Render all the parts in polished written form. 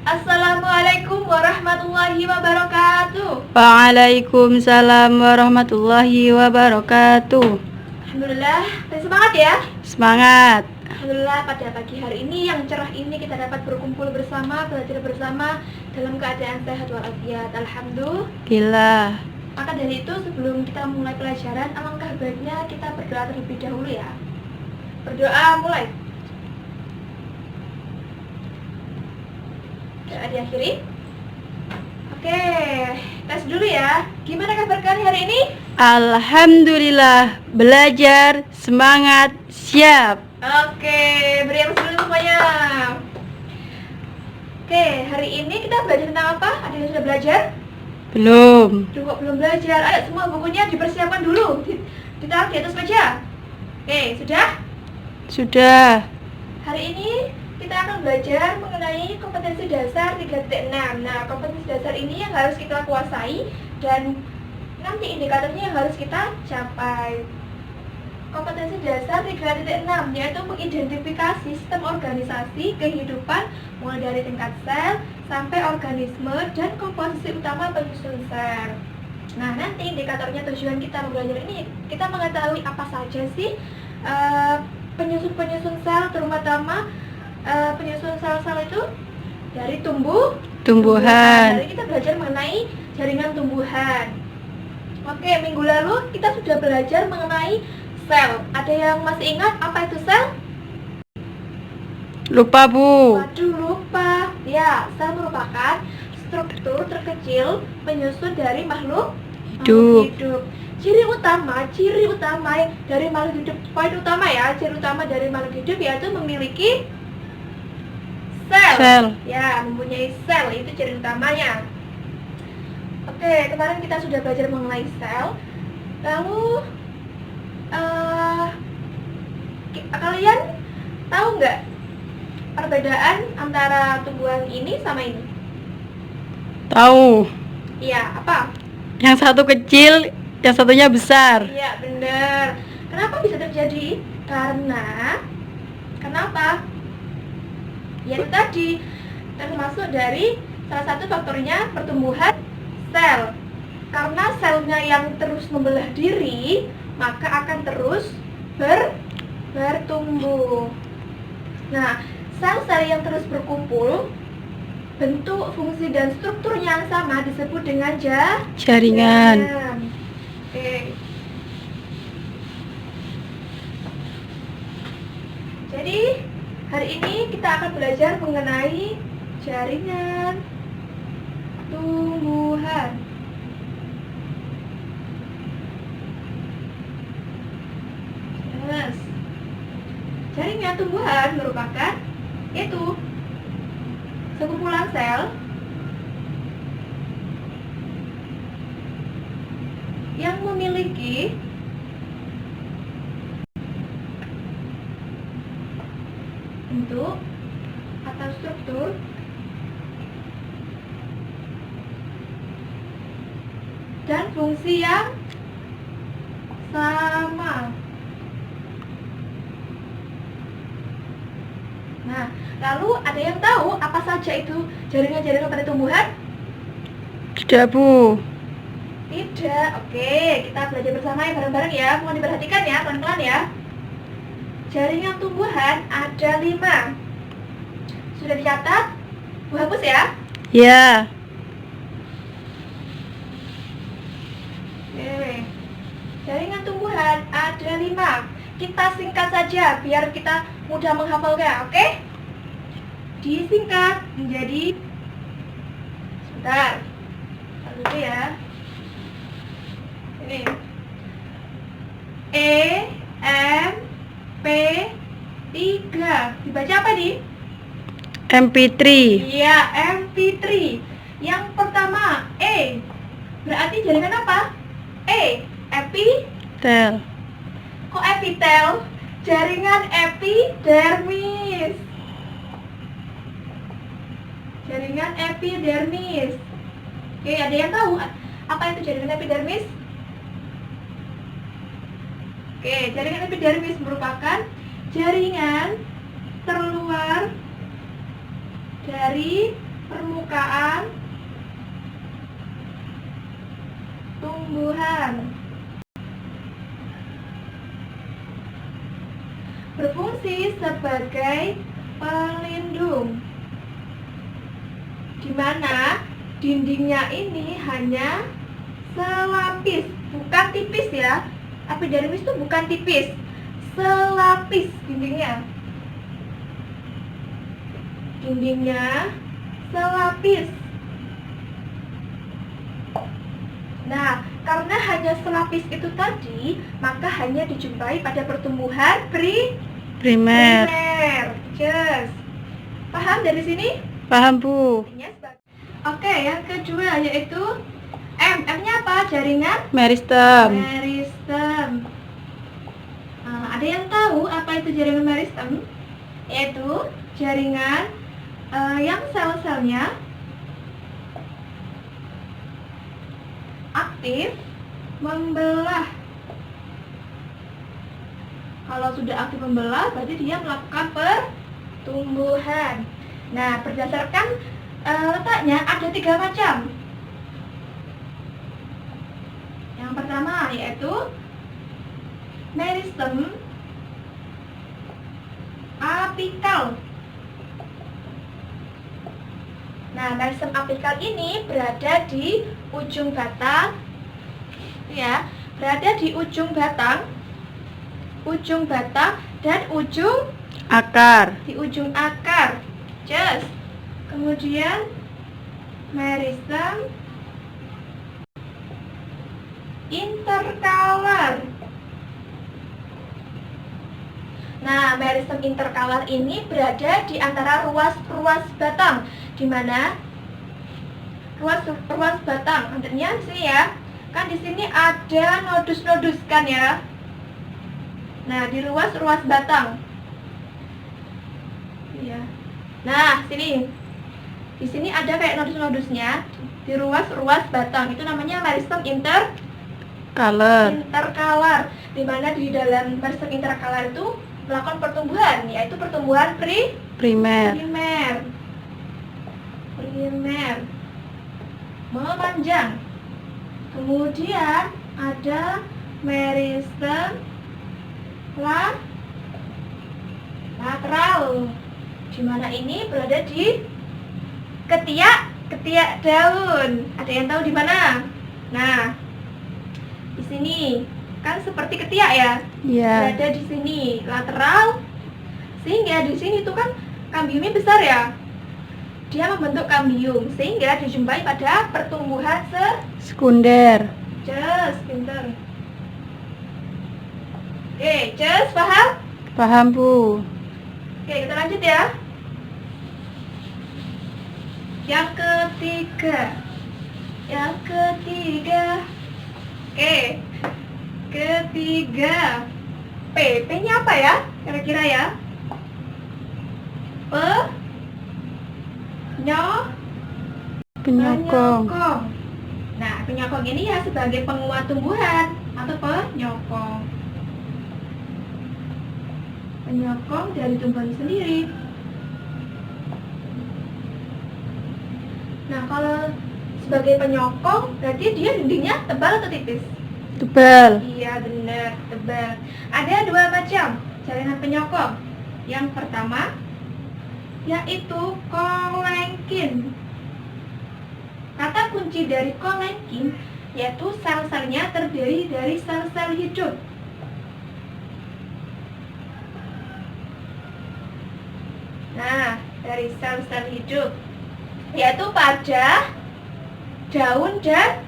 Assalamualaikum warahmatullahi wabarakatuh. Waalaikumsalam warahmatullahi wabarakatuh. Alhamdulillah, semangat ya. Semangat. Alhamdulillah pada pagi hari ini yang cerah ini kita dapat berkumpul bersama, belajar bersama dalam keadaan sehat walafiat. Alhamdulillah. Maka dari itu sebelum kita mulai pelajaran, alangkah baiknya kita berdoa terlebih dahulu ya. Berdoa mulai. Doa diakhiri. Oke, tes dulu ya. Gimana kabar kalian hari ini? Alhamdulillah, belajar, semangat, siap. Oke, beri yang dulu semuanya. Oke, hari ini kita belajar tentang apa? Ada yang sudah belajar? Belum. Duh, kok belum belajar? Ayo semua bukunya dipersiapkan dulu. Ditaruh di atas meja. Oke, sudah? Sudah. Hari ini kita akan belajar mengenai kompetensi dasar 3.6. Nah, kompetensi dasar ini yang harus kita kuasai dan nanti indikatornya yang harus kita capai. Kompetensi dasar 3.6 yaitu mengidentifikasi sistem organisasi kehidupan mulai dari tingkat sel sampai organisme dan komposisi utama penyusun sel. Nah, nanti indikatornya tujuan kita belajar ini kita mengetahui apa saja sih penyusun sel, terutama penyusun sel-sel itu dari tumbuhan. Jadi kita belajar mengenai jaringan tumbuhan. Oke, minggu lalu kita sudah belajar mengenai sel. Ada yang masih ingat apa itu sel? Lupa, Bu. Waduh, lupa. Ya, sel merupakan struktur terkecil penyusun dari makhluk hidup. Ciri utama dari makhluk hidup, poin utama ya, ciri utama dari makhluk hidup yaitu memiliki sel. Ya, mempunyai sel, itu ciri utamanya. Oke, kemarin kita sudah belajar mengenai sel. Lalu kalian tahu nggak perbedaan antara tumbuhan ini sama ini? Tahu. Iya, apa? Yang satu kecil, yang satunya besar. Iya, benar. Kenapa bisa terjadi? Kenapa? Ya itu tadi, termasuk dari salah satu faktornya pertumbuhan sel. Karena selnya yang terus membelah diri, maka akan terus bertumbuh. Nah, sel-sel yang terus berkumpul, bentuk, fungsi, dan strukturnya yang sama disebut dengan Jaringan. Oke. Jadi hari ini kita akan belajar mengenai jaringan tumbuhan. Yes. Jaringan tumbuhan merupakan yaitu sekumpulan sel yang memiliki bentuk atau struktur dan fungsi yang sama. Nah, lalu ada yang tahu apa saja itu jaringan-jaringan pada tumbuhan? Tidak, Bu. Tidak. Oke, kita belajar bersama ya, bareng-bareng ya. Mohon diperhatikan ya, pelan-pelan ya. Jaringan tumbuhan ada 5. Sudah dicatat? Bu hapus ya? Ya. Oke. Jaringan tumbuhan ada 5. Kita singkat saja biar kita mudah menghafalnya, oke? Disingkat menjadi sebentar. Dulu ya. Ini. E M P 3. Dibaca apa nih? MP3. Iya, MP3. Yang pertama E. Berarti jaringan apa? E. Tel. Kok epitel? Jaringan epidermis. Jaringan epidermis. Oke, ada yang tahu apa itu jaringan epidermis? Oke, jaringan epidermis merupakan jaringan terluar dari permukaan tumbuhan. Berfungsi sebagai pelindung, di mana dindingnya ini hanya selapis, bukan tipis ya. Epidermis itu bukan tipis, selapis dindingnya. Dindingnya selapis. Nah, karena hanya selapis itu tadi, maka hanya dijumpai pada pertumbuhan Primer. Just. Paham dari sini? Paham, Bu. Oke, yang kedua yaitu M. M-nya apa? Jaringan Meristem. meristem. Nah, ada yang tahu apa itu jaringan meristem? Yaitu jaringan yang sel-selnya aktif membelah. Kalau sudah aktif membelah, berarti dia melakukan pertumbuhan. Nah, berdasarkan letaknya ada 3 macam. Yang pertama yaitu meristem apikal. Nah, meristem apikal ini berada di ujung batang, ya, berada di ujung batang dan ujung Akar. di ujung akar. Just. Kemudian meristem interkalar. Nah, meristem interkalar ini berada di antara ruas-ruas batang, di mana ruas batang, artinya di sini ya. Kan di sini ada nodus-nodus kan ya. Nah, di ruas-ruas batang. Iya. Nah, sini. Di sini ada kayak nodus-nodusnya di ruas-ruas batang. Itu namanya meristem interkalar, di mana di dalam meristem interkalar itu melakukan pertumbuhan, yaitu pertumbuhan Primer. memanjang. Kemudian ada meristem lateral, di mana ini berada di ketiak daun. Ada yang tahu di mana? Nah, di sini kan seperti ketiak ya. Iya. Berada di sini lateral, sehingga di sini tuh kan kambiumnya besar ya. Dia membentuk kambium sehingga dijumpai pada pertumbuhan Sekunder. Just, pinter. Oke, just paham? Paham, Bu. Oke, kita lanjut ya. Yang ketiga. Oke. Ketiga. P-nya apa ya? Kira-kira ya? Penyokong. Nah, penyokong ini ya sebagai penguat tumbuhan atau penyokong. Penyokong dari tumbuhan sendiri. Nah, kalau sebagai penyokong berarti dia dindingnya tebal atau tipis? Tebal. Iya, benar, tebal. Ada 2 macam jaringan penyokong. Yang pertama yaitu kolenkin. Kata kunci dari kolenkin yaitu sel-selnya terdiri dari sel-sel hidup. Nah, dari sel-sel hidup yaitu pada daun dan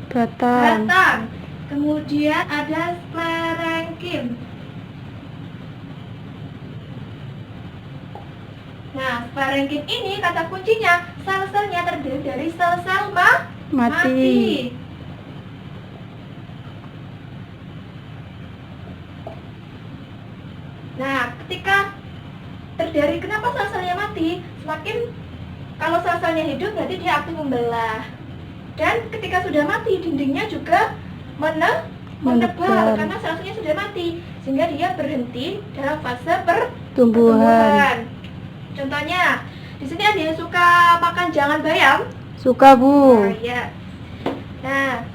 batang. Kemudian ada sklerenkim. Nah, sklerenkim ini kata kuncinya sel-selnya terdiri dari sel-sel mati. Nah, ketika terdiri, kenapa sel-selnya mati? Kalau sel-selnya hidup berarti dia aktif membelah. Dan ketika sudah mati, dindingnya juga menebal karena sel-selnya sudah mati, sehingga dia berhenti dalam fase pertumbuhan. Contohnya, Di sini ada yang suka makan jangan bayam? Suka, Bu. Nah, ya. Nah,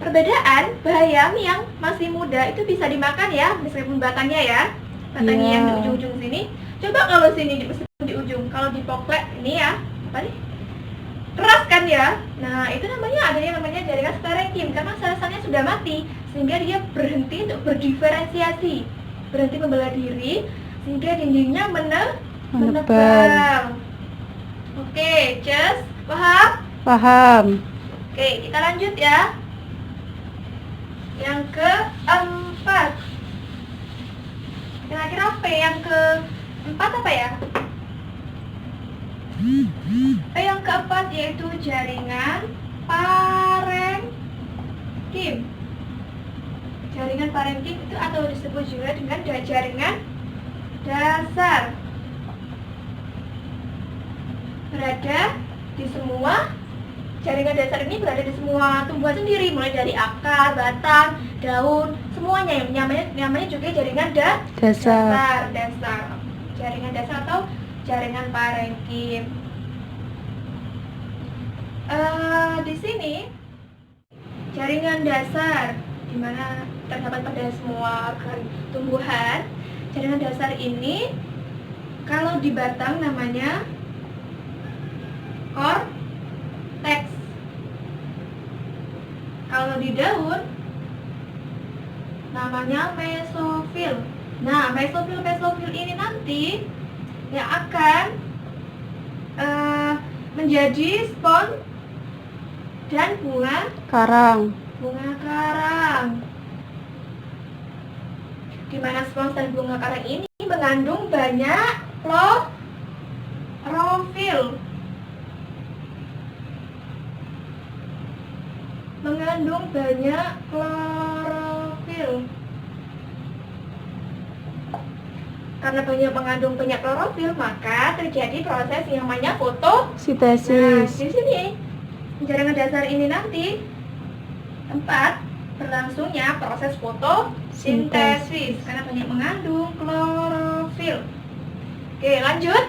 perbedaan bayam yang masih muda itu bisa dimakan ya, meskipun batangnya ya. Batangnya yang di ujung-ujung sini. Coba kalau sini meskipun di ujung, kalau dipoklek ini ya, apa nih? Keras kan ya. Nah, itu namanya ada yang namanya jaringan sparenchyme karena sel-selnya sudah mati sehingga dia berhenti untuk berdiferensiasi, berhenti membela diri sehingga dindingnya menebal. Oke, just paham? Paham. Oke, kita lanjut ya. Yang keempat. Kira-kira P yang keempat apa ya? Yang keempat yaitu jaringan parenkim. Jaringan parenkim itu atau disebut juga dengan jaringan dasar. Berada di semua jaringan dasar ini berada di semua tumbuhan sendiri, mulai dari akar, batang, daun, semuanya. Namanya juga jaringan dasar. Jaringan dasar atau jaringan parenkim. Di sini jaringan dasar di mana terdapat pada semua tumbuhan. Jaringan dasar ini kalau di batang namanya korteks. Kalau di daun namanya mesofil. Nah, mesofil ini nanti yang akan menjadi spon dan bunga karang. Di mana spons dan bunga karang ini mengandung banyak klorofil. Karena mengandung banyak klorofil, maka terjadi proses yang namanya fotosintesis. Nah, di sini jaringan dasar ini nanti tempat berlangsungnya proses fotosintesis karena banyak mengandung klorofil. Oke, lanjut.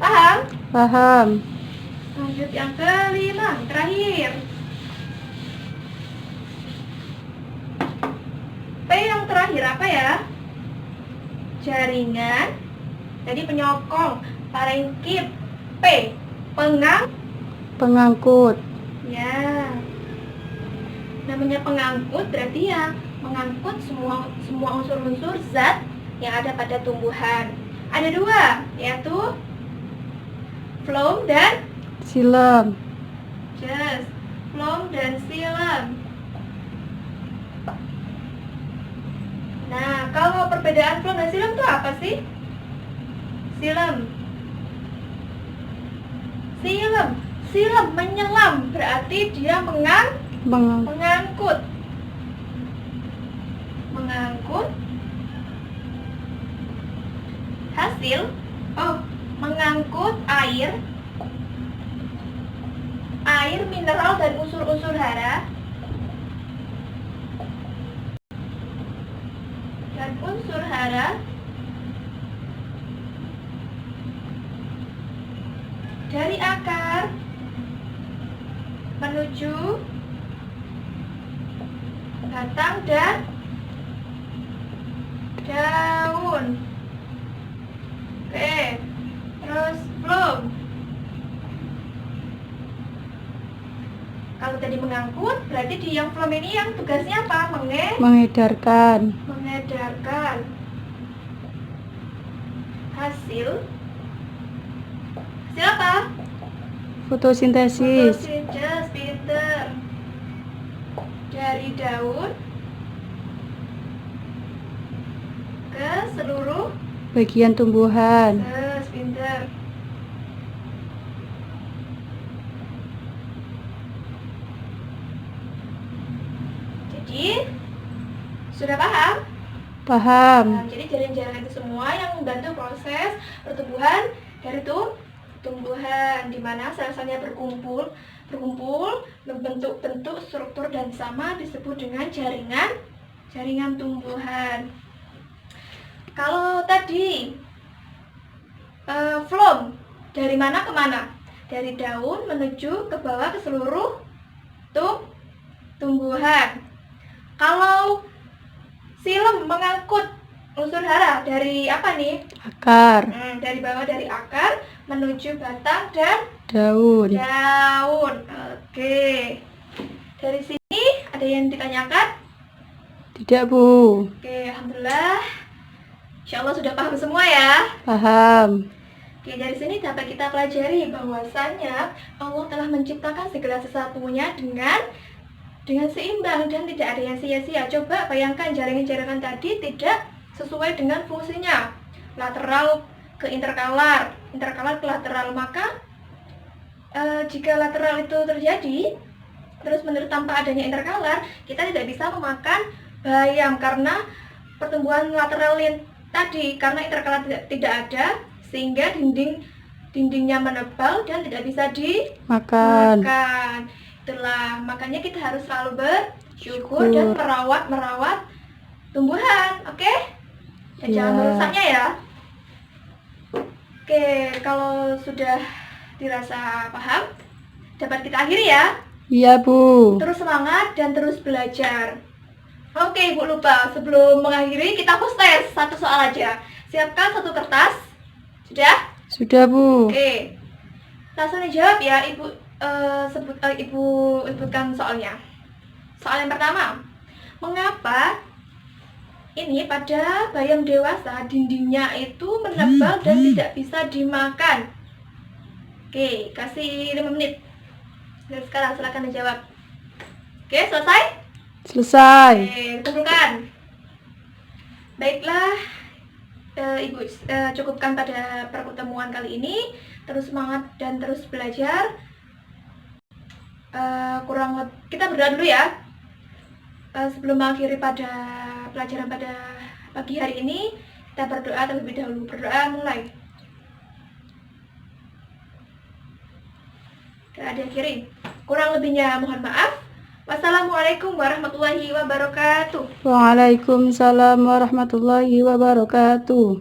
Paham? Lanjut yang kelima, terakhir. P yang terakhir apa ya? Jaringan. Tadi penyokong, parenkim. P, pengangkut. Ya. Namanya pengangkut berarti ya mengangkut semua unsur-unsur zat yang ada pada tumbuhan. Ada dua, yaitu phloem dan Xilem. Just phloem dan xilem. Nah, kalau perbedaan phloem dan xilem itu apa sih? Xilem menyelam, berarti dia mengangkut mengangkut air mineral dan unsur-unsur hara dari akar menuju batang dan daun. Oke, terus phloem. Kalau tadi mengangkut, berarti di yang phloem ini yang tugasnya apa? Mengedarkan hasil apa? fotosintesis. Pinter. Dari daun ke seluruh Bagian tumbuhan. Pinter. Jadi sudah paham? Paham. Nah, jadi jaringan-jaringan itu semua yang membantu proses pertumbuhan dari tumbuhan, di mana sel-selnya berkumpul membentuk struktur dan sama disebut dengan jaringan tumbuhan. Kalau tadi phloem silem. Dari mana ke mana? Dari daun menuju ke bawah ke seluruh tumbuhan. Kalau silem mengangkut unsur hara dari apa nih? Akar. Dari bawah, dari akar menuju batang dan Daun. daun. Oke. Dari sini ada yang ditanyakan? Tidak, Bu. Oke, alhamdulillah. Insya Allah sudah paham semua ya. Paham. Oke, dari sini dapat kita pelajari bahwasanya Allah telah menciptakan segala sesuatunya dengan seimbang dan tidak ada yang sia-sia. Coba bayangkan jaringan-jaringan tadi tidak sesuai dengan fungsinya. Lateral ke interkalar ke lateral, maka jika lateral itu terjadi terus menerus tanpa adanya interkalar, kita tidak bisa memakan bayam karena pertumbuhan lateral tadi, karena interkalar tidak ada sehingga dindingnya menebal dan tidak bisa dimakan. Itulah makanya kita harus selalu bersyukur dan merawat tumbuhan, oke? Dan jangan merusaknya ya. Oke, kalau sudah dirasa paham, dapat kita akhiri ya. Iya, Bu. Terus semangat dan terus belajar. Oke, Ibu lupa, sebelum mengakhiri kita hapus tes satu soal aja. Siapkan satu kertas. Sudah? Sudah, Bu. Oke. Langsung dijawab ya, Ibu sebutkan soalnya. Soal yang pertama. Mengapa ini pada bayam dewasa dindingnya itu menebal dan tidak bisa dimakan? Oke, kasih 5 menit. Dan sekarang silakan dijawab. Oke, selesai? Selesai. Oke, kumpulkan. Baiklah, Ibu cukupkan pada pertemuan kali ini. Terus semangat dan terus belajar. Kita berdoa dulu ya. Sebelum mengakhiri pada pelajaran pada pagi hari ini, kita berdoa terlebih dahulu. Berdoa mulai. Kita diakhiri. Kurang lebihnya mohon maaf. Wassalamualaikum warahmatullahi wabarakatuh. Waalaikumsalam warahmatullahi wabarakatuh.